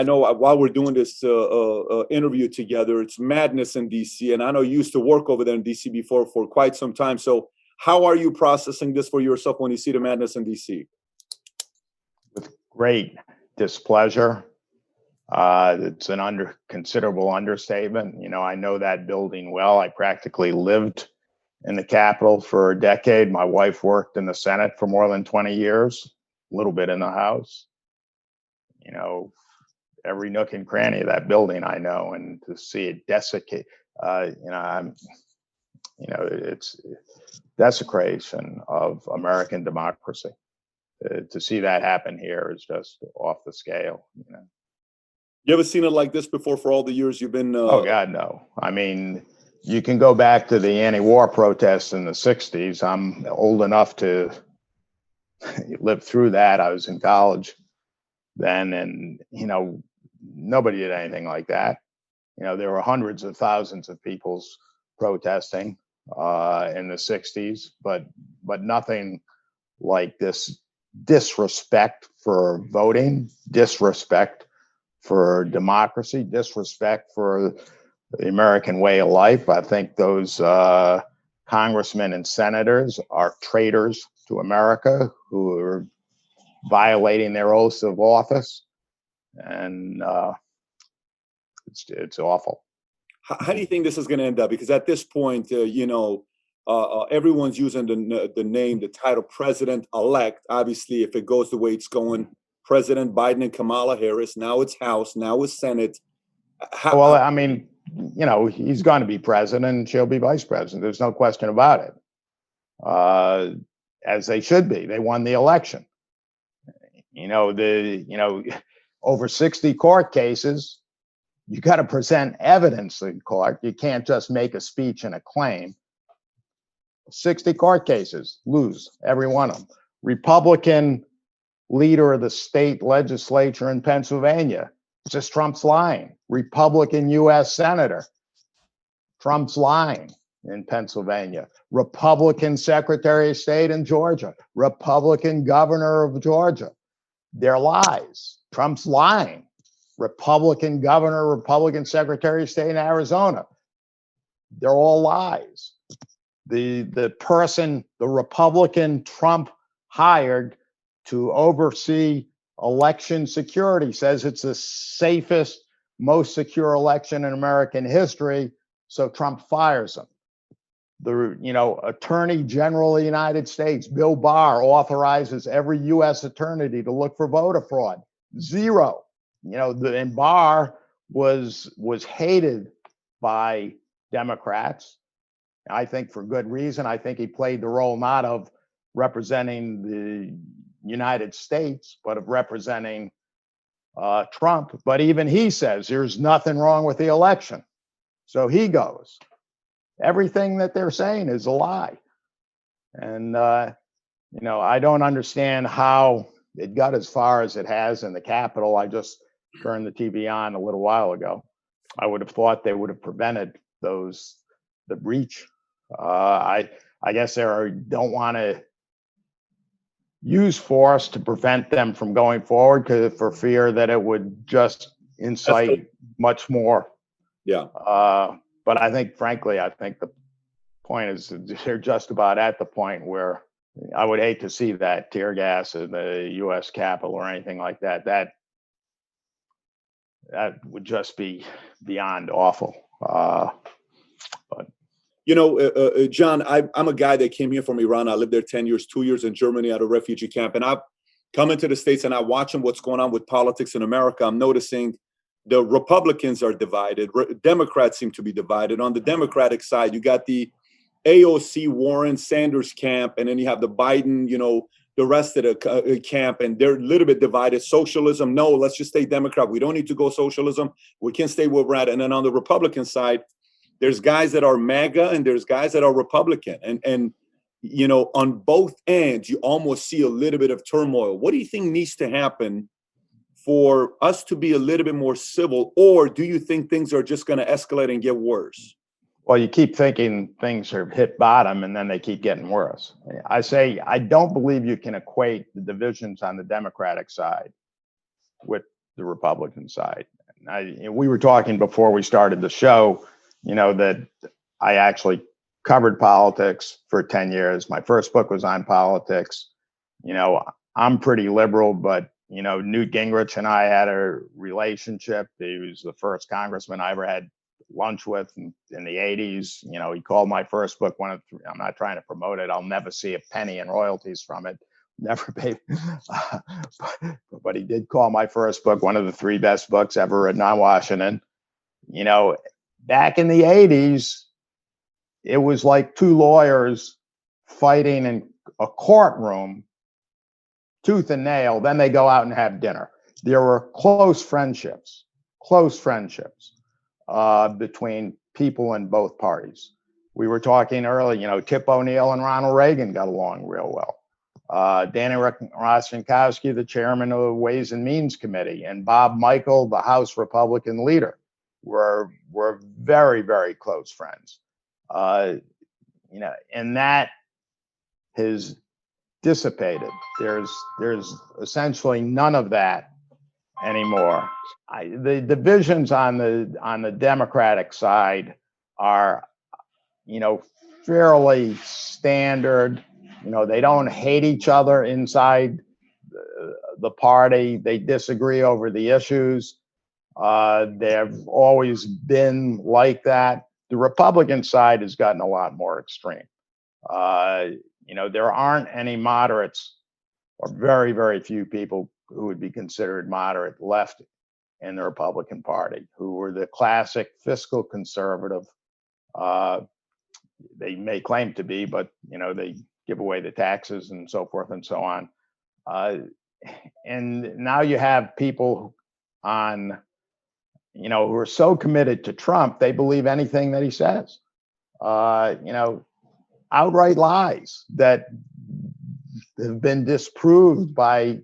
I know while we're doing this interview together, it's madness in DC, and I know you used to work over there in DC before for quite some time. So how are you processing this for yourself when you see the madness in DC? With great displeasure. It's an considerable understatement. I know that building well. I practically lived in the Capitol for a decade. My wife worked in the Senate for more than 20 years, a little bit in the House. Every nook and cranny of that building I know, and to see it desiccate, it's desecration of American democracy. To see that happen here is just off the scale. You ever seen it like this before for all the years you've been? Oh God, no. I mean, you can go back to the anti-war protests in the 60s. I'm old enough to live through that. I was in college then, and nobody did anything like that. There were hundreds of thousands of people protesting in the 60s, but nothing like this disrespect for voting, disrespect for democracy, disrespect for the American way of life. I think those congressmen and senators are traitors to America who are violating their oaths of office, and it's awful. How do you think this is going to end up? Because at this point, everyone's using the name, the title President-elect. Obviously, if it goes the way it's going, President Biden and Kamala Harris. Now it's House. Now it's Senate. Well, I mean, he's going to be president and she'll be vice president. There's no question about it. As they should be. They won the election. Over 60 court cases, you got to present evidence in court. You can't just make a speech and a claim. 60 court cases, lose every one of them. Republican leader of the state legislature in Pennsylvania, just Trump's lying. Republican U.S. senator, Trump's lying in Pennsylvania. Republican secretary of state in Georgia, Republican governor of Georgia. They're lies. Trump's lying. Republican governor, Republican secretary of state in Arizona. They're all lies. The person, the Republican Trump hired to oversee election security says it's the safest, most secure election in American history. So Trump fires him. The Attorney General of the United States, Bill Barr, authorizes every U.S. attorney to look for voter fraud. Zero. And Barr was hated by Democrats. I think for good reason. I think he played the role not of representing the United States, but of representing Trump. But even he says there's nothing wrong with the election. So he goes. Everything that they're saying is a lie. And, I don't understand how it got as far as it has in the Capitol. I just turned the TV on a little while ago. I would have thought they would have prevented the breach. I guess they don't want to use force to prevent them from going forward for fear that it would just incite much more. Yeah. But I think, frankly, the point is they're just about at the point where I would hate to see that tear gas in the U.S. Capitol or anything like that. That would just be beyond awful. But John, I'm a guy that came here from Iran. I lived there 10 years, 2 years in Germany at a refugee camp. And I've come into the States and I'm watching what's going on with politics in America. I'm noticing the Republicans are divided. Democrats seem to be divided. On the Democratic side, you got the AOC, Warren, Sanders camp, and then you have the Biden, the rest of the camp, and they're a little bit divided. Socialism, no, let's just stay Democrat. We don't need to go socialism. We can stay where we're at. And then on the Republican side, there's guys that are MAGA and there's guys that are Republican. And on both ends, you almost see a little bit of turmoil. What do you think needs to happen for us to be a little bit more civil, or do you think things are just going to escalate and get worse? Well, you keep thinking things have hit bottom and then they keep getting worse. I say, I don't believe you can equate the divisions on the Democratic side with the Republican side. We were talking before we started the show, that I actually covered politics for 10 years. My first book was on politics. I'm pretty liberal, but, Newt Gingrich and I had a relationship. He was the first congressman I ever had lunch with in the 80s. He called my first book I'm not trying to promote it. I'll never see a penny in royalties from it. Never paid. But he did call my first book one of the 3 best books ever written on Washington. Back in the 80s, it was like 2 lawyers fighting in a courtroom, tooth and nail. Then they go out and have dinner. There were close friendships between people in both parties. We were talking earlier, Tip O'Neill and Ronald Reagan got along real well. Danny Rostenkowski, the chairman of the Ways and Means Committee, and Bob Michael, the House Republican leader, were very, very close friends. And that has dissipated. There's essentially none of that anymore. The divisions on the Democratic side are, fairly standard. They don't hate each other inside the party. They disagree over the issues. They've always been like that. The Republican side has gotten a lot more extreme. There aren't any moderates, or very, very few people who would be considered moderate left in the Republican Party, who were the classic fiscal conservative. They may claim to be, but they give away the taxes and so forth and so on. And now you have people who are so committed to Trump, they believe anything that he says. Outright lies that have been disproved by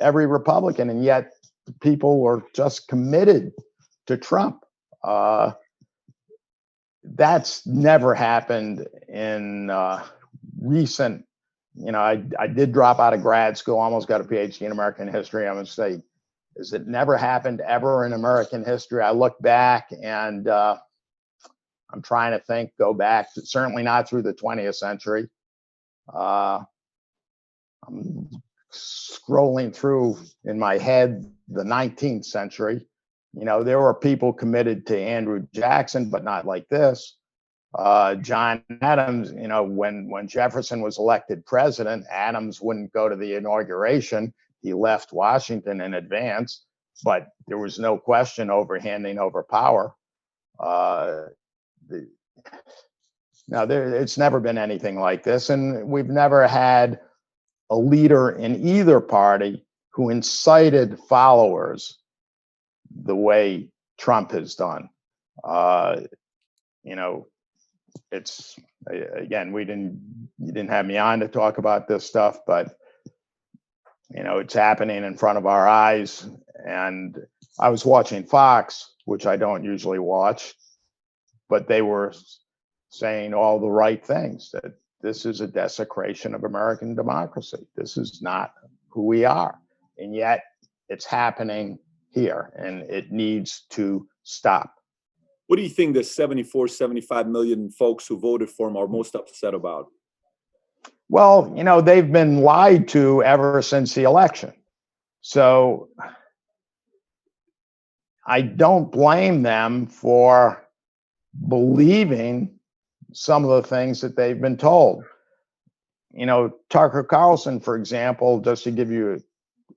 every Republican, and yet people are just committed to Trump. That's never happened in recent. I did drop out of grad school, almost got a PhD in American history. I'm going to say, has it never happened ever in American history? I look back and I'm trying to think, go back, certainly not through the 20th century. I'm scrolling through in my head the 19th century. There were people committed to Andrew Jackson, but not like this. John Adams, when Jefferson was elected president, Adams wouldn't go to the inauguration. He left Washington in advance, but there was no question over handing over power. It's never been anything like this, and we've never had a leader in either party who incited followers the way Trump has done. It's, again, you didn't have me on to talk about this stuff, but it's happening in front of our eyes. And I was watching Fox, which I don't usually watch, but they were saying all the right things, that this is a desecration of American democracy. This is not who we are. And yet it's happening here, and it needs to stop. What do you think the 74, 75 million folks who voted for him are most upset about? Well, they've been lied to ever since the election. So I don't blame them for believing some of the things that they've been told. Tucker Carlson, for example, just to give you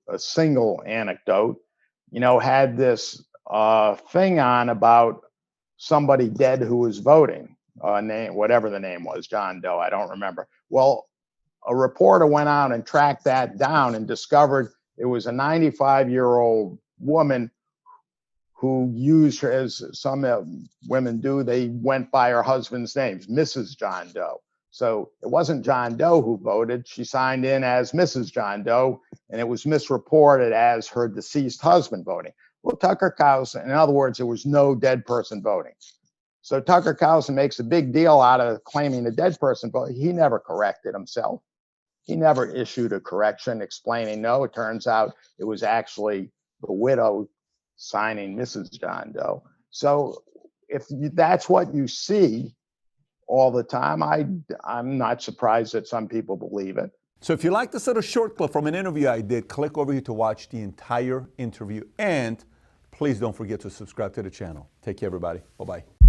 a single anecdote, had this thing on about somebody dead who was voting, name, whatever the name was, John Doe, I don't remember. Well, a reporter went out and tracked that down and discovered it was a 95-year-old woman who used her, as some women do, they went by her husband's names, Mrs. John Doe. So it wasn't John Doe who voted. She signed in as Mrs. John Doe, and it was misreported as her deceased husband voting. Well, Tucker Carlson, in other words, there was no dead person voting. So Tucker Carlson makes a big deal out of claiming a dead person, but he never corrected himself. He never issued a correction explaining, no, it turns out it was actually the widow signing Mrs. John Doe. So if that's what you see all the time, I'm not surprised that some people believe it. So if you like this little short clip from an interview I did, click over here to watch the entire interview. And please don't forget to subscribe to the channel. Take care, everybody. Bye-bye.